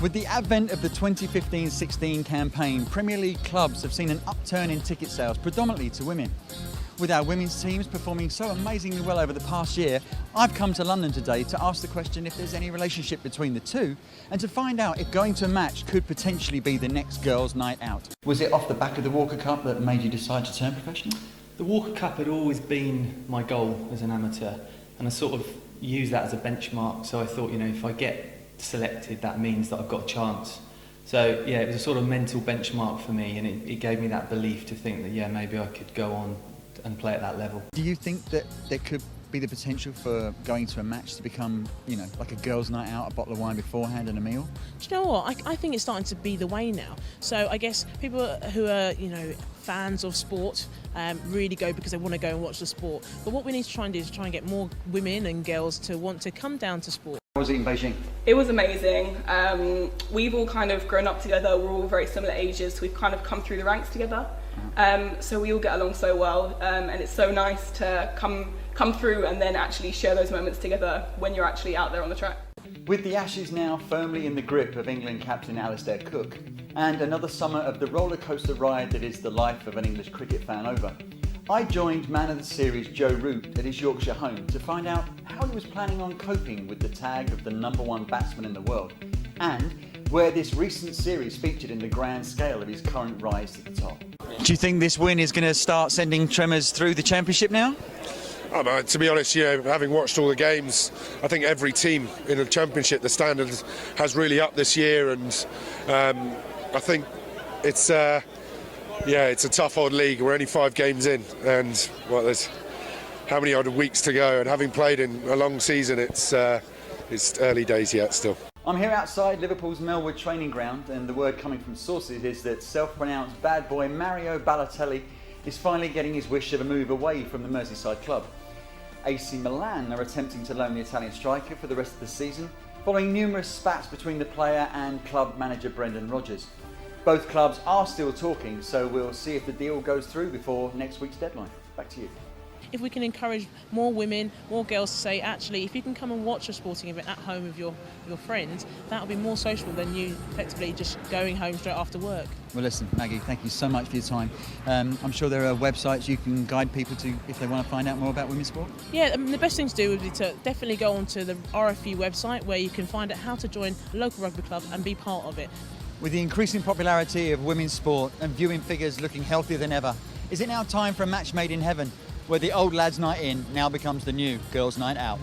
With the advent of the 2015-16 campaign, Premier League clubs have seen an upturn in ticket sales, predominantly to women. With our women's teams performing so amazingly well over the past year, I've come to London today to ask the question if there's any relationship between the two and to find out if going to a match could potentially be the next girls' night out. Was it off the back of the Walker Cup that made you decide to turn professional? The Walker Cup had always been my goal as an amateur, and I sort of used that as a benchmark. So I thought, if I get selected, that means that I've got a chance. So yeah, it was a sort of mental benchmark for me, and it gave me that belief to think that maybe I could go on and play at that level. Do you think that there could be the potential for going to a match to become, like a girls' night out, a bottle of wine beforehand and a meal? Do you know what? I think it's starting to be the way now. So I guess people who are, fans of sport really go because they want to go and watch the sport. But what we need to try and do is try and get more women and girls to want to come down to sport. How was it in Beijing? It was amazing. We've all kind of grown up together. We're all very similar ages. So we've kind of come through the ranks together. So we all get along so well, and it's so nice to come through and then actually share those moments together when you're actually out there on the track. With the Ashes now firmly in the grip of England captain Alistair Cook, and another summer of the roller coaster ride that is the life of an English cricket fan over, I joined man of the series Joe Root at his Yorkshire home to find out how he was planning on coping with the tag of the #1 batsman in the world, and where this recent series featured in the grand scale of his current rise to the top. Do you think this win is going to start sending tremors through the championship now? To be honest, having watched all the games, I think every team in the championship, the standard has really upped this year, and I think it's a tough odd league. We're only 5 games in, and there's how many odd weeks to go, and having played in a long season, it's early days yet still. I'm here outside Liverpool's Melwood training ground, and the word coming from sources is that self-pronounced bad boy Mario Balotelli is finally getting his wish of a move away from the Merseyside club. AC Milan are attempting to loan the Italian striker for the rest of the season, following numerous spats between the player and club manager Brendan Rodgers. Both clubs are still talking, so we'll see if the deal goes through before next week's deadline. Back to you. If we can encourage more women, more girls to say, actually, if you can come and watch a sporting event at home with your friends, that'll be more social than you effectively just going home straight after work. Well, listen, Maggie, thank you so much for your time. I'm sure there are websites you can guide people to if they want to find out more about women's sport. Yeah, the best thing to do would be to definitely go onto the RFU website, where you can find out how to join a local rugby club and be part of it. With the increasing popularity of women's sport and viewing figures looking healthier than ever, is it now time for a match made in heaven, where the old lads' night in now becomes the new girls' night out?